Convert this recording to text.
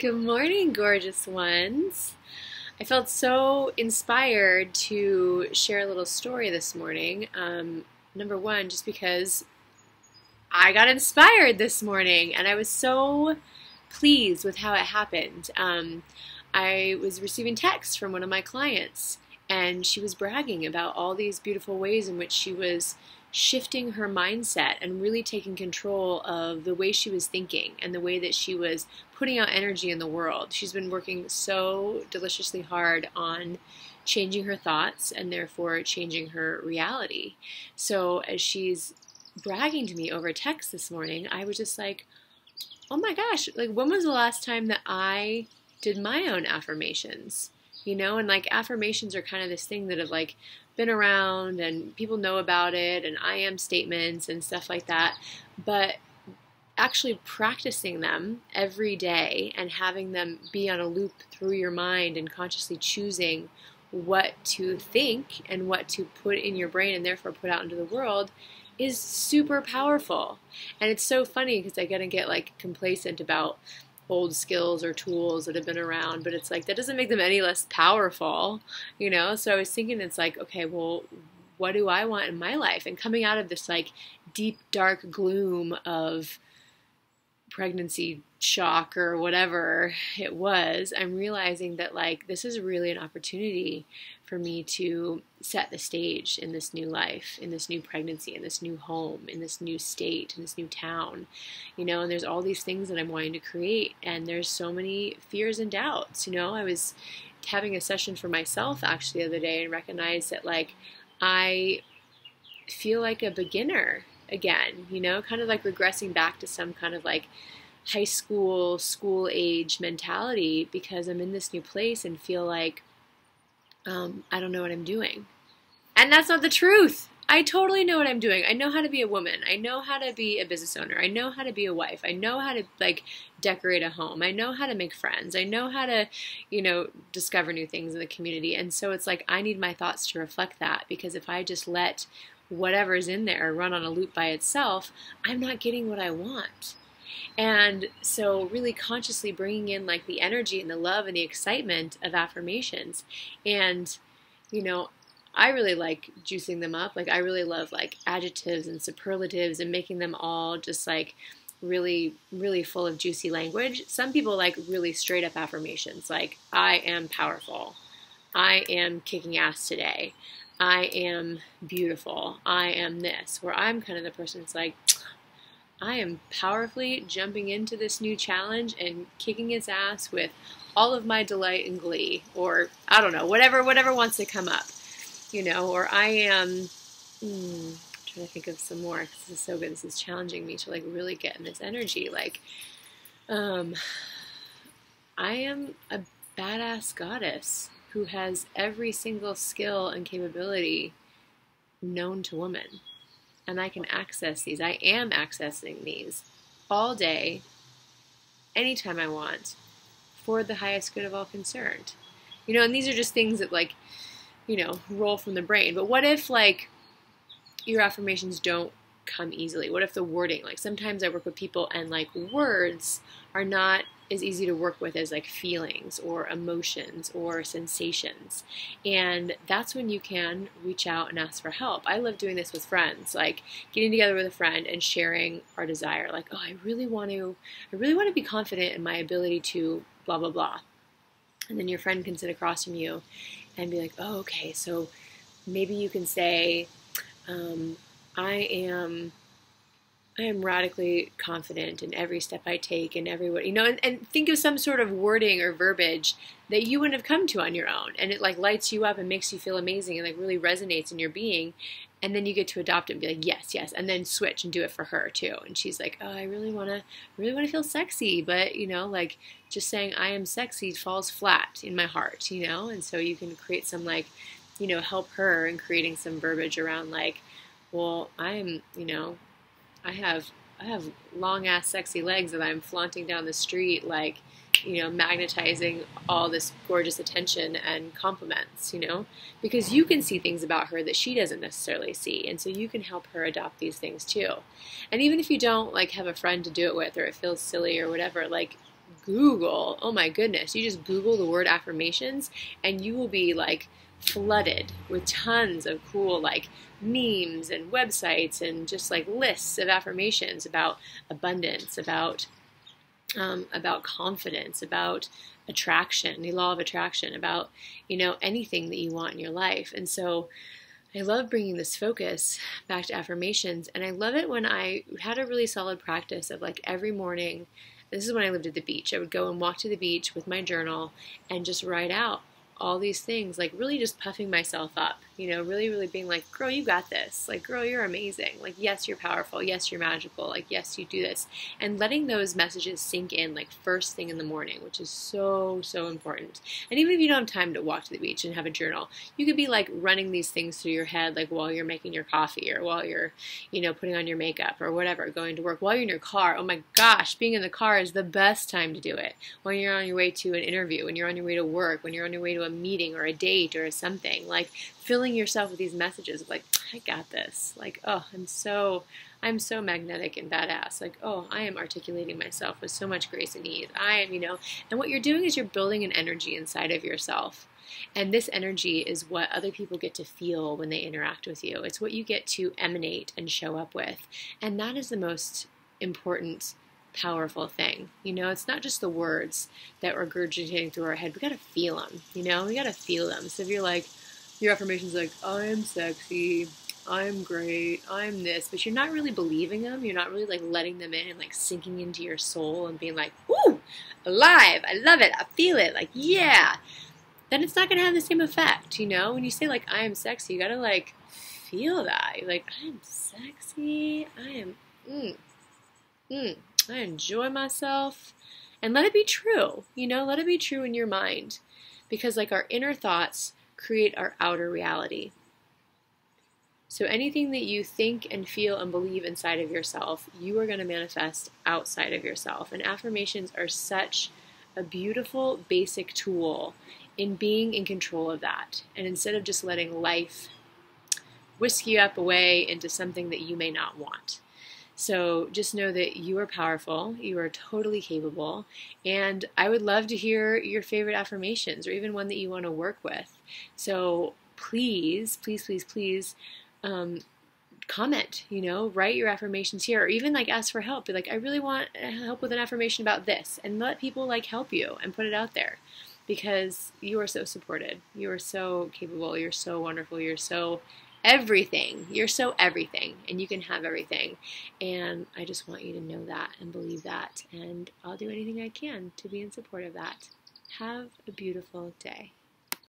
Good morning, gorgeous ones. I felt so inspired to share a little story this morning. Number one, just because I got inspired this morning and I was so pleased with how it happened. I was receiving texts from one of my clients, and she was bragging about all these beautiful ways in which she was shifting her mindset and really taking control of the way she was thinking and the way that she was putting out energy in the world. She's been working so deliciously hard on changing her thoughts and therefore changing her reality. So as she's bragging to me over text this morning, I was just like, oh my gosh, like when was the last time that I did my own affirmations? And like affirmations are kind of this thing that have like been around and people know about it, and I am statements and stuff like that. But actually practicing them every day and having them be on a loop through your mind and consciously choosing what to think and what to put in your brain and therefore put out into the world is super powerful. And it's so funny because I get like complacent about old skills or tools that have been around, but it's like that doesn't make them any less powerful, So I was thinking, it's like, okay, well, what do I want in my life? And coming out of this like deep, dark gloom of pregnancy shock or whatever it was, I'm realizing that like this is really an opportunity for me to set the stage in this new life, in this new pregnancy, in this new home, in this new state, in this new town, and there's all these things that I'm wanting to create, and there's so many fears and doubts. I was having a session for myself actually the other day and recognized that like I feel like a beginner again, kind of like regressing back to some kind of like high school age mentality, because I'm in this new place and feel like I don't know what I'm doing. And that's not the truth. I totally know what I'm doing. I know how to be a woman. I know how to be a business owner. I know how to be a wife. I know how to like decorate a home. I know how to make friends. I know how to, discover new things in the community. And so it's like I need my thoughts to reflect that, because if I just let whatever's in there run on a loop by itself, I'm not getting what I want. And so really consciously bringing in like the energy and the love and the excitement of affirmations. And, I really like juicing them up. Like I really love like adjectives and superlatives and making them all just like really, really full of juicy language. Some people like really straight up affirmations, like I am powerful. I am kicking ass today. I am beautiful. I am this. Where I'm kind of the person that's like, I am powerfully jumping into this new challenge and kicking its ass with all of my delight and glee, or I don't know, whatever wants to come up, or I am, trying to think of some more, because this is so good. This is challenging me to like really get in this energy. Like, I am a badass goddess who has every single skill and capability known to woman. And I can access these. I am accessing these all day, anytime I want, for the highest good of all concerned. And these are just things that like, roll from the brain. But what if like your affirmations don't come easily? What if the wording, like sometimes I work with people and like words are not as easy to work with as like feelings or emotions or sensations. And that's when you can reach out and ask for help. I love doing this with friends, like getting together with a friend and sharing our desire. Like, oh, I really want to be confident in my ability to blah, blah, blah. And then your friend can sit across from you and be like, oh, okay, so maybe you can say, I am radically confident in every step I take and every, and think of some sort of wording or verbiage that you wouldn't have come to on your own. And it like lights you up and makes you feel amazing and like really resonates in your being. And then you get to adopt it and be like, yes, yes. And then switch and do it for her too. And she's like, oh, I really want to feel sexy. But, like just saying I am sexy falls flat in my heart, And so you can create some like, help her in creating some verbiage around like, well, I have long ass sexy legs that I'm flaunting down the street, like, magnetizing all this gorgeous attention and compliments, because you can see things about her that she doesn't necessarily see. And so you can help her adopt these things too. And even if you don't like have a friend to do it with, or it feels silly or whatever, like Google, oh my goodness, you just Google the word affirmations and you will be like flooded with tons of cool like memes and websites and just like lists of affirmations about abundance, about confidence, about attraction, the law of attraction, about, anything that you want in your life. And so I love bringing this focus back to affirmations. And I love it when I had a really solid practice of like every morning. This is when I lived at the beach. I would go and walk to the beach with my journal and just write out all these things, like really just puffing myself up, really, really being like, girl, you got this. Like, girl, you're amazing. Like, yes, you're powerful. Yes, you're magical. Like, yes, you do this. And letting those messages sink in like first thing in the morning, which is so, so important. And even if you don't have time to walk to the beach and have a journal, you could be like running these things through your head, like while you're making your coffee or while you're, putting on your makeup or whatever, going to work, while you're in your car. Oh my gosh, being in the car is the best time to do it. When you're on your way to an interview, when you're on your way to work, when you're on your way to a meeting or a date or something, like filling yourself with these messages of like, I got this. Like, oh, I'm so magnetic and badass. Like, oh, I am articulating myself with so much grace and ease. I am, and what you're doing is you're building an energy inside of yourself. And this energy is what other people get to feel when they interact with you. It's what you get to emanate and show up with. And that is the most important, powerful thing. It's not just the words that we're regurgitating through our head. We got to feel them, we got to feel them. So if you're like, your affirmation's like, I'm sexy, I'm great, I'm this, but you're not really believing them. You're not really like letting them in and like sinking into your soul and being like, woo, alive, I love it, I feel it, like, yeah. Then it's not going to have the same effect, When you say like, I am sexy, you got to like feel that. You're like, I am sexy, I am, I enjoy myself. And let it be true, let it be true in your mind. Because like our inner thoughts create our outer reality. So anything that you think and feel and believe inside of yourself, you are going to manifest outside of yourself. And affirmations are such a beautiful basic tool in being in control of that. And instead of just letting life whisk you up away into something that you may not want. So just know that you are powerful, you are totally capable, and I would love to hear your favorite affirmations or even one that you want to work with. So please, please, please, please comment, write your affirmations here, or even like ask for help. Be like, I really want help with an affirmation about this, and let people like help you and put it out there, because you are so supported. You are so capable. You're so wonderful. You're so everything. You're so everything, and you can have everything. And I just want you to know that and believe that. And I'll do anything I can to be in support of that. Have a beautiful day.